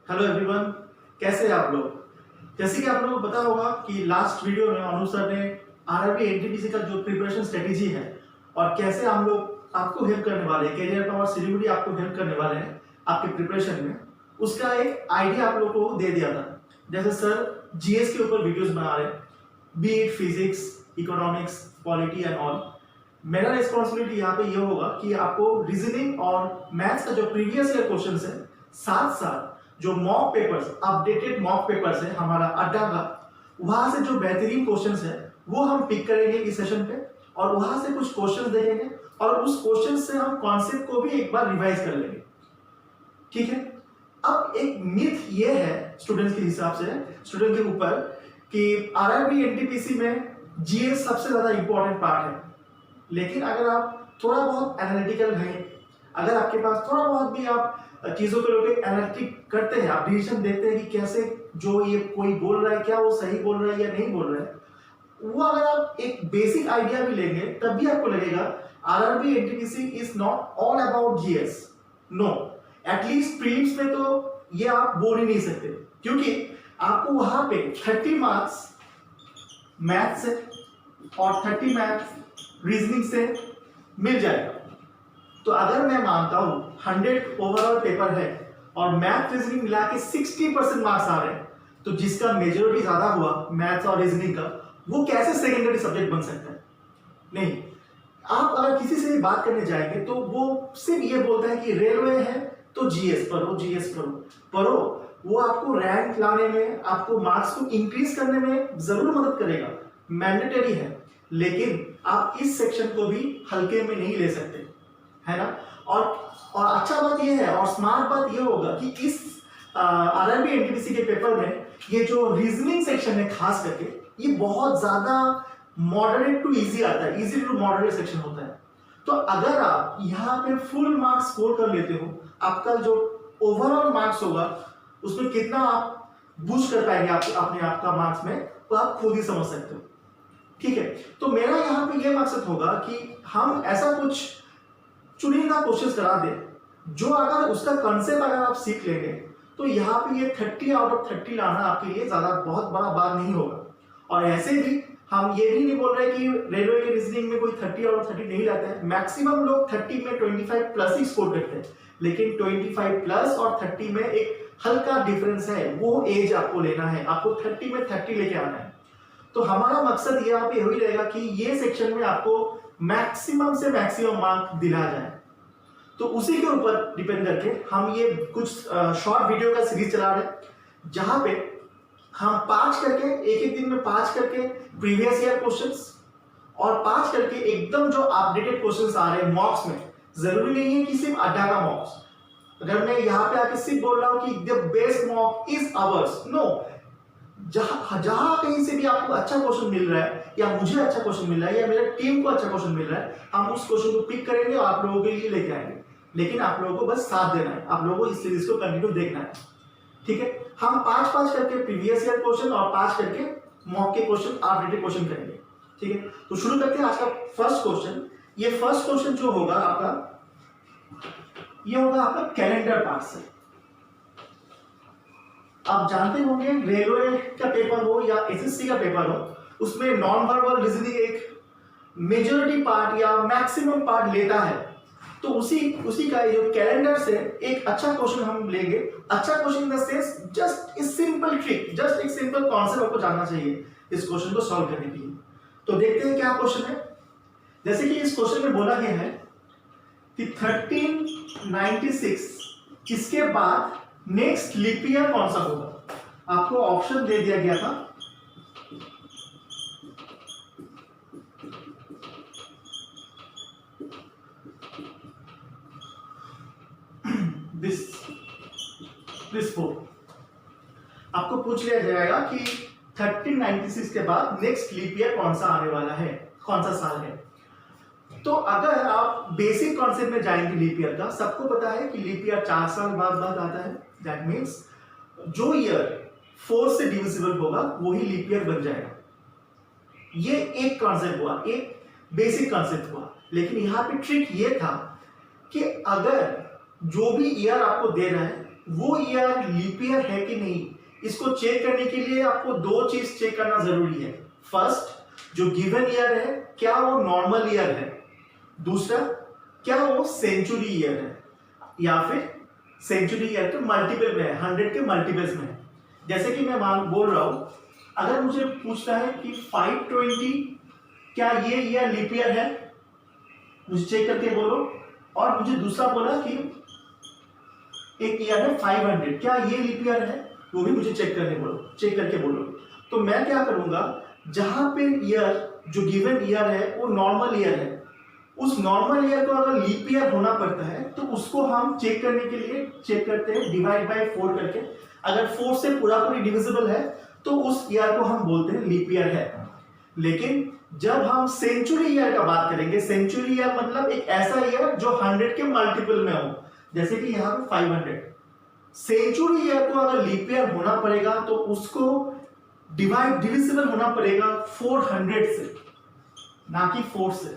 Hello everyone, कैसे हैं आप लोग। जैसे कि आप लोगों को पता होगा कि लास्ट वीडियो में अनु सर ने आरआरबी एनटीपीसी का जो प्रिपरेशन स्ट्रेटेजी है और कैसे हम लोग आपको हेल्प करने वाले हैं, कैरियर पावर सिलीगुड़ी आपको हेल्प करने वाले हैं आपके प्रिपरेशन में, उसका एक आइडिया आप लोगों को दे दिया था। जैसे सर जीएस के ऊपर वीडियोज बना रहे हैं, B it physics, economics, polity and all. मेरा रिस्पॉन्सिबिलिटी यहाँ पे ये होगा कि आपको रीजनिंग और मैथ्स का जो प्रीवियस ईयर क्वेश्चन है, साथ साथ जो mock papers, updated mock papers है हमारा अड्डा का, वहां से जो बेहतरीन क्वेश्चंस है वो हम पिक करेंगे इस सेशन पे और वहां से कुछ क्वेश्चंस देखेंगे और उस क्वेश्चन से हम कॉन्सेप्ट को भी एक बार रिवाइज कर लेंगे। ठीक है। अब एक मिथ ये है स्टूडेंट्स के हिसाब से, स्टूडेंट के ऊपर, कि आरआरबी एनटीपीसी में जीएस सबसे ज्यादा इंपॉर्टेंट पार्ट है। लेकिन अगर आप थोड़ा बहुत एनालिटिकल हैं, अगर आपके पास थोड़ा बहुत भी आप चीजों को लेकर एनालिटिक करते हैं, आप डिसीजन देते हैं कि कैसे जो ये कोई बोल रहा है क्या वो सही बोल रहा है या नहीं बोल रहा है, वो अगर आप एक बेसिक आइडिया भी लेंगे तब भी आपको लगेगा RRB NTPC is not all about GS. No, at least prelims में तो ये आप बोल ही नहीं सकते, क्योंकि आपको वहां पे 30 मार्क्स मैथ से और 30 मैथ्स रीजनिंग से मिल जाएगा। तो अगर मैं मानता हूं 100 ओवरऑल पेपर है और मैथ रीजनिंग मिला के 60% मार्क्स आ रहे हैं, तो जिसका मेजोरिटी ज्यादा हुआ मैथ्स और रीजनिंग का, वो कैसे सेकेंडरी सब्जेक्ट बन सकता है? नहीं। आप अगर किसी से बात करने जाएंगे तो वो सिर्फ ये बोलता है कि रेलवे है तो जीएस पढ़ो, जीएस पढ़ो। वो आपको रैंक लाने में, आपको मार्क्स को इंक्रीज करने में जरूर मदद करेगा, मैंडेटरी है, लेकिन आप इस सेक्शन को भी हल्के में नहीं ले सकते, है ना। और अच्छा बात यह है और स्मार्ट बात यह होगा कि इस आरआरबी एनटीपीसी के पेपर में ये जो रीजनिंग सेक्शन है खास करके, ये बहुत ज्यादा मॉडरेट टू इजी आता है, इजी टू मॉडरेट सेक्शन होता है। तो अगर आप यहाँ पे फुल मार्क्स स्कोर कर लेते हो, आपका जो ओवरऑल मार्क्स होगा उसमें कितना आप बूस्ट कर पाएंगे अपने आप का मार्क्स में, तो आप खुद ही समझ सकते हो। ठीक है। तो मेरा यहाँ पे ये मकसद होगा कि हम ऐसा कुछ चुनिंदा क्वेश्चन करा दे जो अगर उसका कंसेप्ट अगर आप सीख लेंगे तो यहाँ पे ये 30 आउट ऑफ 30 लाना आपके लिए ज्यादा बहुत बड़ा बात नहीं होगा। और ऐसे भी हम ये भी नहीं बोल रहे कि रेलवे के रीजनिंग में कोई 30 आउट ऑफ 30 नहीं लाता है। मैक्सिमम लोग 30 में 25 प्लस ही स्कोर करते हैं, लेकिन 25 प्लस और 30 में एक हल्का डिफरेंस है, वो एज आपको लेना है, आपको 30 में 30 लेके आना है। तो हमारा मकसद यहाँ पे यही रहेगा कि ये सेक्शन में आपको मैक्सिमम से मैक्सिमम मार्क दिला जाए। तो उसी के ऊपर डिपेंड करके हम ये कुछ शॉर्ट वीडियो का सीरीज चला रहे हैं, जहां पे हम 5 करके एक दिन में 5 करके प्रीवियस ईयर क्वेश्चंस और 5 करके एकदम जो अपडेटेड क्वेश्चंस आ रहे हैं मॉक्स में। जरूरी नहीं है कि सिर्फ अड्डा का मॉक्स, अगर मैं यहाँ पे आके सिर्फ बोल रहा हूँ कि the best mock is ours, no, जहां कहीं से भी आपको अच्छा क्वेश्चन मिल रहा है या मुझे अच्छा क्वेश्चन मिल रहा है या मेरे टीम को अच्छा क्वेश्चन मिल रहा है, हम उस क्वेश्चन को पिक करेंगे और आप लोगों के लिए लेके आएंगे। लेकिन आप लोगों को बस साथ देना है, आप लोगों को इस सीरीज को कंटिन्यू देखना है। ठीक है। हम 5 करके प्रीवियस ईयर क्वेश्चन और 5 करके मॉक के क्वेश्चन, अपडेटेड क्वेश्चन करेंगे। ठीक है। तो शुरू करते हैं आज का फर्स्ट क्वेश्चन। ये फर्स्ट क्वेश्चन जो होगा आपका, ये होगा आपका कैलेंडर पार्ट से। आप जानते होंगे रेलवे का पेपर हो या एसएससी का पेपर हो, उसमें नॉन वर्बल रीजनिंग एक मेजॉरिटी पार्ट या मैक्सिमम पार्ट लेता है। तो उसी का जो कैलेंडर से एक अच्छा क्वेश्चन हम लेंगे। अच्छा question in the sense just a simple trick, just एक सिंपल कॉन्सेप्ट आपको जानना चाहिए इस क्वेश्चन को सॉल्व करने के लिए। तो देखते हैं क्या क्वेश्चन है। जैसे कि इस क्वेश्चन में बोला गया है कि 1396 इसके बाद नेक्स्ट लीप ईयर कौन सा होगा। आपको ऑप्शन दे दिया गया था, दिस 4। आपको पूछ लिया जाएगा कि 1396 के बाद नेक्स्ट लीप ईयर कौन सा आने वाला है, कौन सा साल है। तो अगर आप बेसिक कॉन्सेप्ट में जाएंगे लीप ईयर का, सबको पता है कि लीप ईयर 4 साल बाद आता है। दैट मीन्स जो ईयर 4 से डिविजिबल होगा वही लीप ईयर बन जाएगा। ये एक कॉन्सेप्ट हुआ, एक बेसिक कॉन्सेप्ट हुआ। लेकिन यहाँ पे ट्रिक ये था कि अगर जो भी ईयर आपको दे रहा है वो ईयर लीप ईयर है कि नहीं, इसको चेक करने के लिए आपको दो चीज चेक करना जरूरी है। फर्स्ट, जो गिवन ईयर है क्या वो नॉर्मल ईयर है, दूसरा क्या वो सेंचुरी ईयर है या फिर सेंचुरी ईयर के मल्टीपल में है, 100 के मल्टीपल्स में है। जैसे कि मैं बोल रहा हूं, अगर मुझे पूछता है कि 520 क्या ये ईयर लीप ईयर है, मुझे चेक करके बोलो। और मुझे दूसरा बोला कि एक ईयर है 500, क्या ये लीप ईयर है, वो भी मुझे चेक करके बोलो। तो मैं क्या करूंगा, जहां पे ईयर जो गिवन ईयर है वो नॉर्मल ईयर है, उस नॉर्मल ईयर को अगर लीप ईयर होना पड़ता है तो उसको हम चेक करने के लिए चेक करते हैं डिवाइड बाय 4 करके। अगर 4 से पूरा पूरी डिविजिबल है तो उस ईयर को हम बोलते हैं लीप ईयर है। लेकिन जब हम सेंचुरी ईयर का बात करेंगे, सेंचुरी ईयर मतलब एक ऐसा ईयर जो 100 के मल्टीपल में हो, जैसे कि यहाँ पे 500। सेंचुरी ईयर को अगर लीप ईयर होना पड़ेगा तो उसको डिविजिबल होना पड़ेगा 400 से, ना कि 4 से।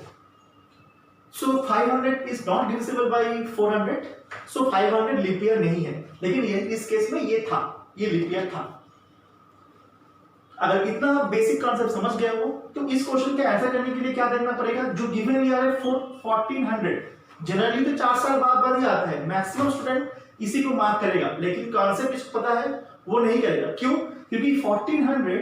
So 500 is not divisible by 400, so 500 leap year नहीं है। लेकिन ये इस केस में ये था, ये लीप ईयर था। अगर इतना बेसिक कॉन्सेप्ट समझ गया हो तो इस क्वेश्चन के आंसर करने के लिए क्या देखना पड़ेगा, जो गिवन ईयर है 1400, जनरली तो 4 साल बाद ही आता है, मैक्सिमम स्टूडेंट इसी को मार्क करेगा, लेकिन कॉन्सेप्ट इसको पता है वो नहीं करेगा। क्यों? क्योंकि 1400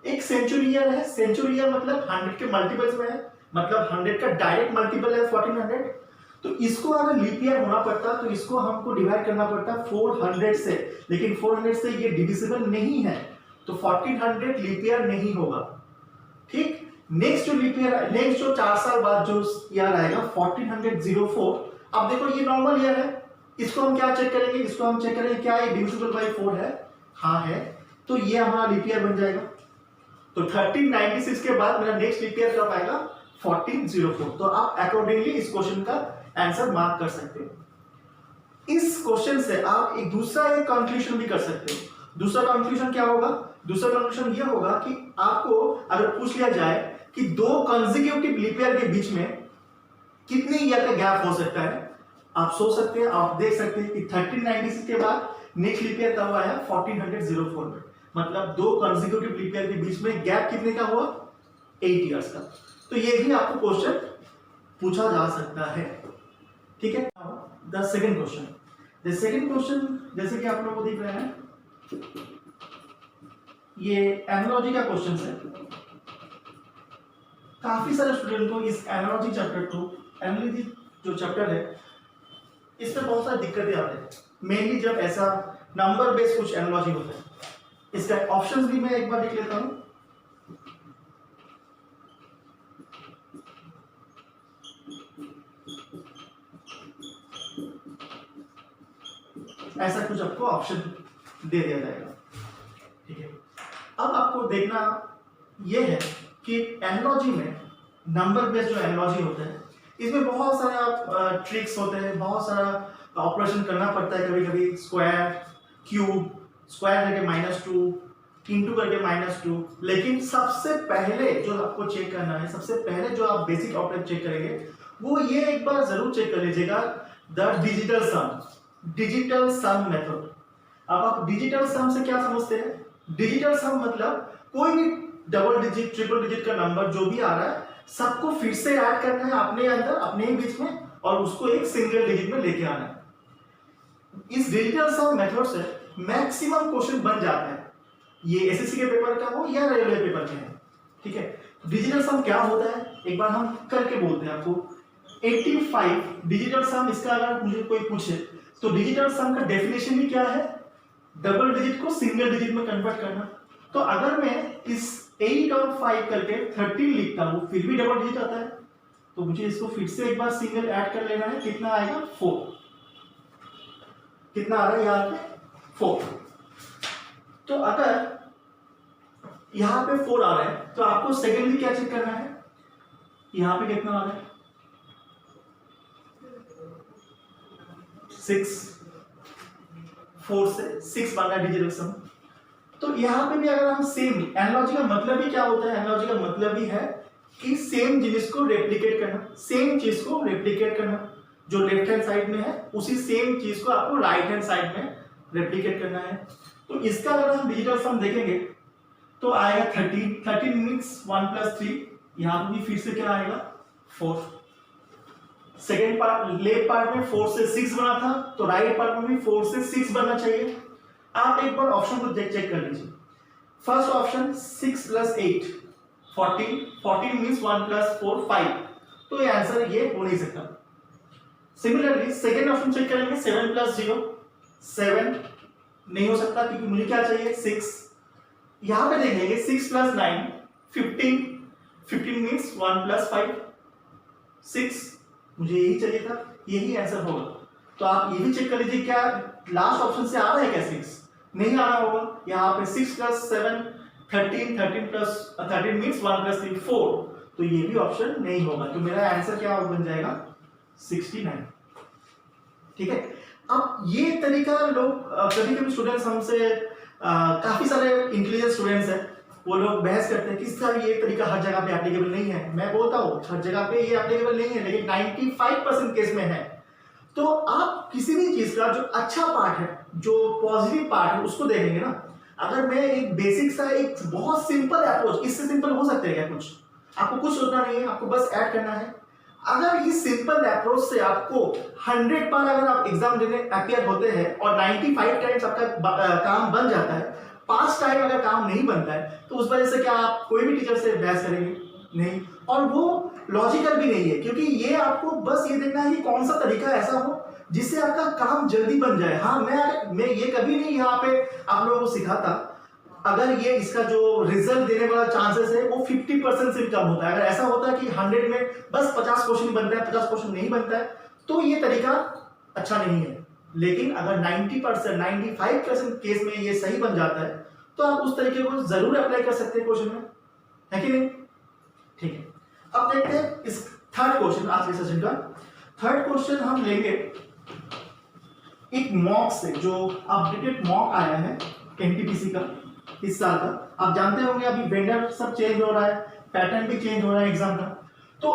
एक सेंचुरी ईयर है, सेंचुरी ईयर मतलब 100 के मल्टीपल्स में है, मतलब 100 का डायरेक्ट मल्टीपल है 1400। तो इसको अगर लीप ईयर होना पड़ता तो इसको हमको डिवाइड करना पड़ता 400 से, लेकिन 400 से ये डिविजिबल नहीं है, तो 1400 लीप ईयर नहीं होगा। ठीक, नेक्स्ट जो लीप ईयर, नेक्स्ट जो 4 साल बाद जो ईयर आएगा 1404। अब देखो ये नॉर्मल ईयर है, इसको हम क्या चेक करेंगे, इसको हम चेक करेंगे क्या ये डिविजिबल बाय 4 है, हाँ है, तो ये हमारा लीप ईयर बन जाएगा। तो 1396 के बाद मेरा नेक्स्ट लीप ईयर कब आएगा, 1404। तो आप अकॉर्डिंगली इस क्वेश्चन का आंसर मार्क कर सकते हो। इस क्वेश्चन से आप एक दूसरा कंक्लूजन भी कर सकते हो। दूसरा कंक्लूजन क्या होगा, दूसरा कंक्लूजन ये होगा कि आपको अगर पूछ लिया जाए कि दो कंसेक्यूटिव लीप ईयर के बीच में कितने ईयर का गैप हो सकता है, आप सोच सकते हैं, आप देख सकते हैं कि 1396 के बाद नेक्स्ट लीप ईयर कब आया, 1404 में, मतलब दो कंसेक्यूटिव लीप ईयर के बीच में गैप कितने का हुआ, 8 इयर्स का। तो ये भी आपको क्वेश्चन पूछा जा सकता है। ठीक है, the second question, the second question जैसे कि आप लोगों को दिख रहे हैं, ये एनालॉजी का क्वेश्चन है। काफी सारे स्टूडेंट को इस एनालॉजी चैप्टर को, एनालॉजी जो चैप्टर है इसमें बहुत सारी दिक्कतें आती हैं, मेनली जब ऐसा नंबर बेस्ड कुछ एनालॉजी होता है। इसका ऑप्शंस भी मैं एक बार लिख लेता हूं। ऐसा कुछ आपको ऑप्शन दे दिया जाएगा। ठीक है, अब आपको देखना यह है कि एनालॉजी में नंबर बेस्ड जो एनालॉजी होता है इसमें बहुत सारा ट्रिक्स होते हैं, बहुत सारा ऑपरेशन करना पड़ता है। कभी कभी स्क्वायर, क्यूब, स्क्वायर करके -2, इंटू करके -2। लेकिन सबसे पहले जो आपको चेक करना है, सबसे पहले जो आप बेसिक ऑपरेशन चेक करेंगे वो ये एक बार जरूर चेक कर लीजिएगा, the digital sum, digital sum method. अब आप डिजिटल सम से क्या समझते हैं, डिजिटल सम मतलब कोई भी डबल डिजिट, ट्रिपल डिजिट का नंबर जो भी आ रहा है सबको फिर से ऐड करना है अपने अंदर, अपने ही बीच में, और उसको एक सिंगल डिजिट में लेके आना है। इस डिजिटल सम मेथड से मैक्सिमम क्वेश्चन बन जाता है, ये एसएससी के पेपर का हो या रेलवे पेपर के है। ठीक है, डिजिटल सम क्या होता है एक बार हम करके बोलते हैं आपको। 85 डिजिटल सम, इसका अगर मुझे कोई पूछे तो डिजिटल सम का डेफिनेशन ही क्या है, डबल डिजिट को सिंगल डिजिट में कन्वर्ट करना। तो अगर मैं इस 8 और 5 करके 13 लिखता हूं फिर भी डबल डिजिट आता है, तो मुझे इसको फिर से एक बार सिंगल ऐड कर लेना है। कितना आएगा, 4। कितना आ रहा है यहाँ पे, 4। तो अगर यहाँ पे 4 आ रहा है तो आपको सेकेंडली क्या चेक करना है, यहाँ पे कितना आ रहा है, 6। 4 से 6 बन रहा है डिजिटल सम। तो यहाँ पे भी अगर हम सेम, एनालॉजी का मतलब ही क्या होता है, एनालॉजी का मतलब ही है कि सेम जिनिस को रेप्लिकेट करना, सेम चीज को रेप्लिकेट करना। जो लेफ्ट हैंड साइड में है उसी सेम चीज को आपको राइट हैंड साइड में रेप्लिकेट करना है। तो इसका अगर हम डिजिटल सम देखेंगे तो आएगा 13 मीन्स 1 + 3, यहाँ पे भी फिर से क्या आएगा 4। सेकेंड पार्ट लेफ्ट पार्ट में 4 से 6 बना था, तो राइट पार्ट में भी 4 से 6 बनना चाहिए। आप एक बार ऑप्शन को चेक कर लीजिए। फर्स्ट ऑप्शन 6 + 8 14 मीन्स 1 + 4 5, तो ये आंसर ये हो नहीं सकता। सिमिलरली सेकेंड ऑप्शन चेक करेंगे 7 + 0 7 नहीं हो सकता, क्योंकि मुझे क्या चाहिए 6। यहां पे देखेंगे 6 + 9 15 मीन्स 1 + 5 6, मुझे यही चाहिए था, यही आंसर होगा। तो आप ये भी चेक कर लीजिए क्या लास्ट ऑप्शन से आ रहा है क्या 6, नहीं आ रहा होगा। यहाँ पे 6 + 7 13 मीन्स 1 + 3 4, तो ये भी ऑप्शन नहीं होगा। तो मेरा आंसर क्या बन जाएगा 69। ठीक है, अब ये तरीका लोग कभी कभी स्टूडेंट्स हमसे काफी सारे इंटेलिजेंट स्टूडेंट्स हैं, वो लोग बहस करते हैं कि सर ये तरीका हर जगह पे एप्लीकेबल नहीं है। मैं बोलता हूँ हर जगह पे ये एप्लीकेबल नहीं है, लेकिन 95% केस में है। तो आप किसी भी चीज का जो अच्छा पार्ट है, जो पॉजिटिव पार्ट है, उसको देखेंगे ना। अगर मैं एक बेसिक सा एक बहुत सिंपल अप्रोच, इससे सिंपल हो सकता है क्या कुछ? आपको कुछ सोचना नहीं है, आपको बस ऐड करना है। अगर इस सिंपल अप्रोच से आपको 100 बार अगर आप एग्जाम देने अपियर होते हैं और 95 टाइम्स आपका काम बन जाता है, 5 टाइम अगर काम नहीं बनता है, तो उस वजह से क्या आप कोई भी टीचर से बहस करेंगे? नहीं। और वो लॉजिकल भी नहीं है, क्योंकि ये आपको बस ये देखना है कि कौन सा तरीका ऐसा हो जिससे आपका काम जल्दी बन जाए। हाँ, मैं ये कभी नहीं यहाँ पे आप लोगों को सिखाता अगर ये इसका जो रिजल्ट देने वाला चांसेस है वो 50% से कम होता है। अगर ऐसा होता है कि 100 में बस 50 क्वेश्चन बनता है, 50 क्वेश्चन नहीं बनता है, तो ये तरीका अच्छा नहीं है। लेकिन अगर 90% 95% केस में ये सही बन जाता है, तो आप उस तरीके को जरूर अप्लाई कर सकते हैं क्वेश्चन में, है कि नहीं? ठीक है, अब देखते हैं इस थर्ड क्वेश्चन, आज के सेशन का थर्ड क्वेश्चन हम लेंगे एक मॉक से, जो अपडेटेड मॉक आया है एनटीपीसी का इस साल का। आप जानते होंगे अभी वेंडर सब चेंज हो रहा है, पैटर्न भी चेंज हो रहा है एग्जाम का। तो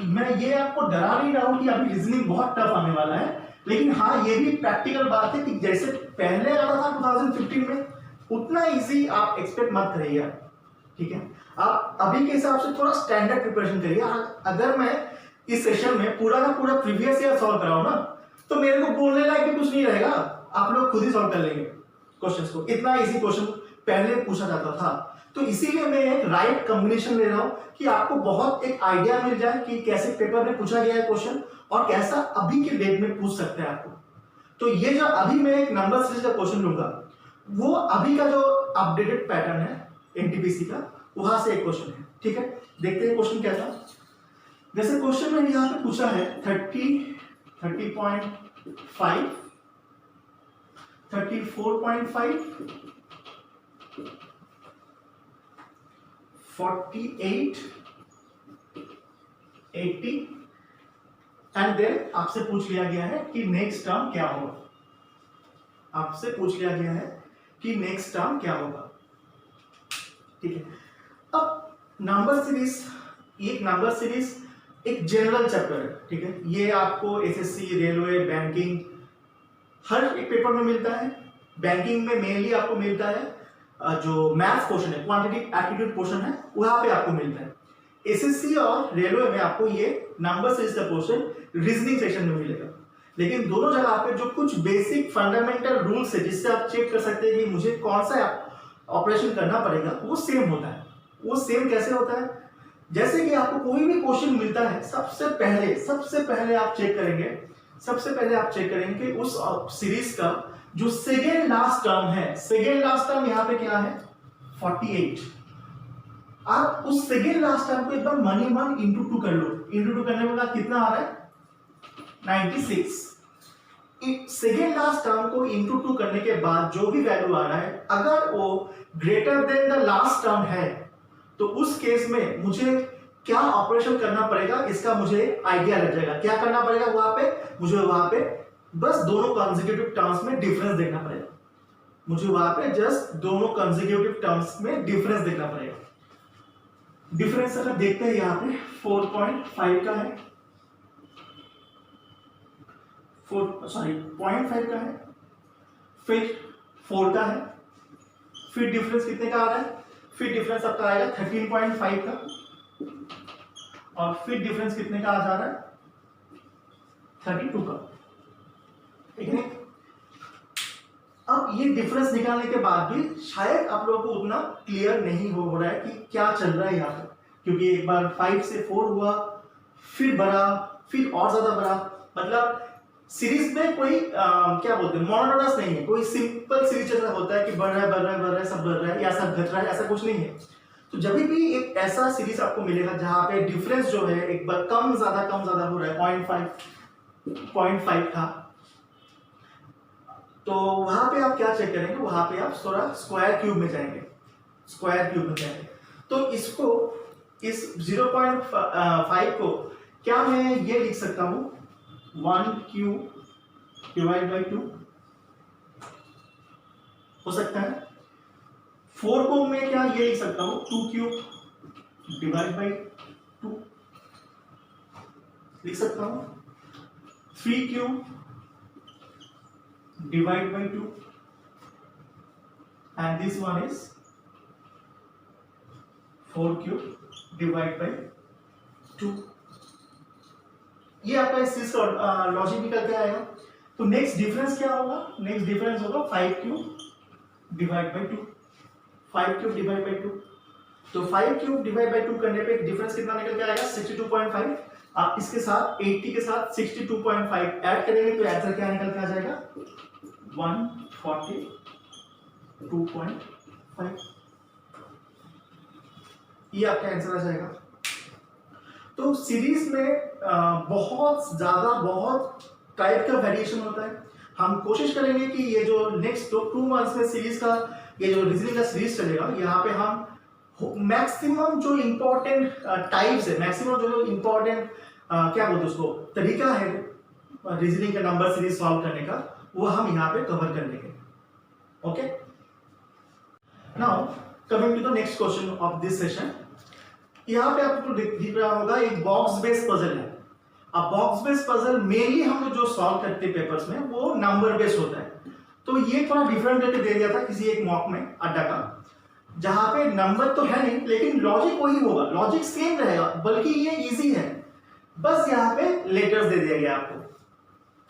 मैं ये आपको डरा नहीं रहा हूं कि अभी रीजनिंग बहुत टफ आने वाला है, लेकिन हाँ ये भी प्रैक्टिकल बात है कि जैसे पहले आता था 2015 में, उतना इजी आप एक्सपेक्ट मत करिए। ठीक है, आप अभी के हिसाब से थोड़ा स्टैंडर्ड प्रिपरेशन करिए। अगर मैं इस सेशन में पूरा का पूरा प्रीवियस ईयर सॉल्व कराऊं ना, तो मेरे को बोलने लायक भी कुछ नहीं रहेगा, आप लोग खुद ही सॉल्व कर लेंगे क्वेश्चंस को। इतना इजी क्वेश्चन पहले पूछा जाता था। तो इसीलिए मैं एक राइट कॉम्बिनेशन ले रहा हूं कि आपको बहुत एक आइडिया मिल जाए कि कैसे पेपर में पूछा गया है क्वेश्चन और कैसा अभी के डेट में पूछ सकते हैं आपको। तो ये जो अभी मैं एक नंबर सीरीज का क्वेश्चन लूंगा, वो अभी का जो अपडेटेड पैटर्न है एनटीपीसी का, वहां से एक क्वेश्चन है। ठीक है, देखते हैं क्वेश्चन क्या था। जैसे क्वेश्चन में यहाँ पे पूछा है 30.5 34.5 48 80 एंड देन आपसे पूछ लिया गया है कि नेक्स्ट टर्म क्या होगा। आपसे पूछ लिया गया है कि नेक्स्ट टर्म क्या होगा। ठीक है, अब नंबर सीरीज, एक नंबर सीरीज एक जनरल चैप्टर है। ठीक है, ये आपको एसएससी, रेलवे, बैंकिंग हर एक पेपर में मिलता है। बैंकिंग में मेनली आपको मिलता है जो मैथ्स पोर्शन है, क्वांटिटेटिव एप्टीट्यूड पोर्शन है, वहां पे आपको मिलता है। एसएससी और रेलवे में आपको ये नंबर सीरीज का पोर्शन रीजनिंग सेक्शन में मिलेगा। लेकिन दोनों जगह पे जो कुछ बेसिक फंडामेंटल रूल्स है जिससे आप चेक कर सकते हैं कि मुझे कौन सा ऑपरेशन करना पड़ेगा, वो सेम होता है। वो सेम कैसे होता है? जैसे कि आपको कोई भी क्वेश्चन मिलता है, सबसे पहले आप चेक करेंगे कि उस सीरीज का जो सेकेंड लास्ट टर्म है, सेकेंड लास्ट टर्म यहाँ पे क्या है 48। आप उस सेकेंड लास्ट टर्म को एक बार मन इंटू 2 कर लो। इंटू 2 करने के बाद कितना आ रहा है 96। सेकेंड लास्ट टर्म को इंटू 2 करने के बाद जो भी वैल्यू आ रहा है, अगर वो greater than the last term है, तो उस केस में मुझे क्या ऑपरेशन करना पड़ेगा इसका मुझे आइडिया लग जाएगा। क्या करना पड़ेगा वहां पे? मुझे वहां पे बस दोनों कंसेक्यूटिव टर्म्स में डिफरेंस देखना पड़ेगा। मुझे वहां पे जस्ट दोनों कंसेक्यूटिव टर्म्स में डिफरेंस देखना पड़ेगा। डिफरेंस अगर देखते हैं यहाँ पे 4.5 का है, 0.5 का है, फिर 4 का है, फिर डिफरेंस कितने का आ रहा है, फिर डिफरेंस आपका आएगा 13.5 का, और फिर डिफरेंस कितने का आ जा रहा है 32 का, ठीक है। अब ये डिफरेंस निकालने के बाद भी शायद आप लोगों को उतना क्लियर नहीं हो रहा है कि क्या चल रहा है यहाँ पर, क्योंकि एक बार 5 से 4 हुआ, फिर बढ़ा, फिर और ज्यादा बढ़ा। मतलब सीरीज में कोई क्या बोलते हैं, मोनोटोनस नहीं है, कोई सिंपल सीरीज जैसा होता है कि बढ़ रहा है बढ़ रहा है बढ़ रहा है, सब बढ़ रहा है या सब घट रहा है, ऐसा कुछ नहीं है। तो जब भी एक ऐसा सीरीज आपको मिलेगा जहां पे डिफरेंस जो है एक बार कम ज्यादा हो रहा है 0.5 का, तो वहां पे आप क्या चेक करेंगे, वहां पे आप थोड़ा स्क्वायर क्यूब में जाएंगे, स्क्वायर क्यूब में जाएंगे। तो इसको इस 0.5 को क्या मैं ये लिख सकता हूं 1 क्यूब डिवाइड बाई 2 हो सकता है। 4 को मैं क्या ये लिख सकता हूं 2 क्यूब डिवाइड बाई 2 लिख सकता हूं। 3 cube divide by 2 and this one is 4 cube divide by 2। ये आपका इस चीज का लॉजिक निकल के आएगा। तो नेक्स्ट डिफरेंस क्या होगा, नेक्स्ट डिफरेंस होगा 5 cube divide by 2, 5 cube divide by 2। तो 5 क्यूब डिवाइड बाई 2 करने पे डिफरेंस कितना निकल के आएगा 62.5। आप इसके साथ 80 के साथ 62.5 ऐड करेंगे तो आंसर क्या निकल के आ जाएगा 142.5। ये आपका आंसर आ जाएगा। तो सीरीज में बहुत टाइप का वेरिएशन होता है। हम कोशिश करेंगे कि ये जो नेक्स्ट 2 मंथ्स में सीरीज का ये जो रीजनिंग का सीरीज चलेगा, यहाँ पे हम मैक्सिमम जो इंपॉर्टेंट टाइप्स है, मैक्सिमम जो इंपॉर्टेंट क्या बोलते हैं उसको तरीका है रीजनिंग का नंबर सीरीज सॉल्व करने का, वो हम यहाँ पे कवर कर लेंगे। Okay, now coming to the next question of this session. यहाँ पे आपको दिख रहा होगा एक बॉक्स बेस्ड पजल है। अब बॉक्स बेस्ड पजल मेनली हम लोग जो सॉल्व करते हैं पेपर्स में वो नंबर बेस्ड होता है। तो ये थोड़ा डिफरेंट करके दे दिया था किसी एक मॉक में अड्डा का, जहां पे नंबर तो है नहीं लेकिन लॉजिक वही होगा, लॉजिक सेम रहेगा, बल्कि ये इजी है, बस यहाँ पे लेटर्स दे दिया गया आपको।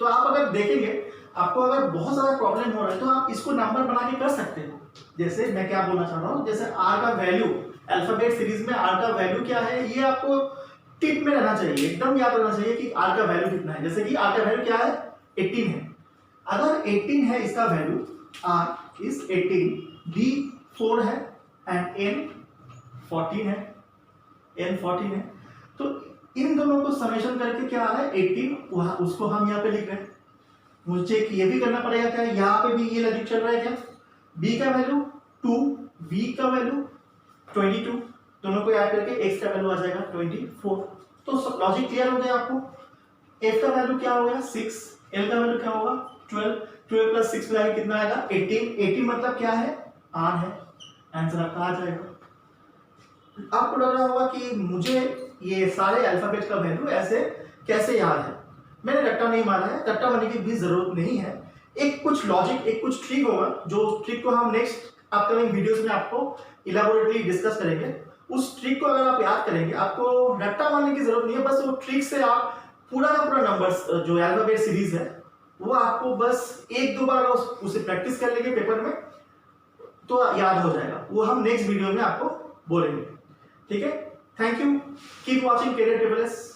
तो आप अगर देखेंगे, आपको अगर बहुत ज्यादा प्रॉब्लम हो रहा है तो आप इसको नंबर बना के कर सकते हो। जैसे मैं क्या बोलना चाह रहा हूँ, जैसे आर का वैल्यू, अल्फाबेट सीरीज में आर का वैल्यू क्या है ये आपको टिप में रहना चाहिए, एकदम याद रहना चाहिए कि आर का वैल्यू कितना है। जैसे कि आर का वैल्यू क्या है 18 है। अगर 18 है इसका वैल्यू, आर इज 18, बी 4 है एंड एन 14 है, एन 14 है। तो इन दोनों को समेशन करके क्या आ रहा है 18, उसको हम यहाँ पे लिख रहे हैं। मुझे ये भी करना पड़ेगा क्या, यहाँ पे भी ये लॉजिक चल रहा है क्या, b का वैल्यू 2, v का वैल्यू 22, दोनों को ऐड करके x का वैल्यू आ जाएगा 24। तो लॉजिक क्लियर हो गया आपको। f का वैल्यू क्या हो गया 6, l का वैल्यू क्या होगा 12, 12 प्लस 6 मिलाकर कितना आएगा 18, 18 मतलब क्या है r है, आंसर आपका आ जाएगा। आपको लग रहा होगा कि मुझे ये सारे अल्फाबेट का वैल्यू ऐसे कैसे याद है, मैंने रट्टा नहीं मारा है, रट्टा मारने की भी जरूरत नहीं है। एक कुछ लॉजिक, एक कुछ ट्रिक होगा, जो ट्रिक को हम नेक्स्ट अपकमिंग वीडियोस में आपको इलाबोरेटली डिस्कस करेंगे। उस ट्रिक को अगर आप याद करेंगे, आपको रट्टा मारने की जरूरत नहीं है, बस वो ट्रिक से आप पूरा का पूरा नंबर्स जो अल्फाबेट सीरीज है वो आपको बस 1-2 बार उसे प्रैक्टिस कर लेंगे पेपर में तो याद हो जाएगा। वो हम नेक्स्ट वीडियो में आपको बोलेंगे। ठीक है, thank you, keep watching career triple S.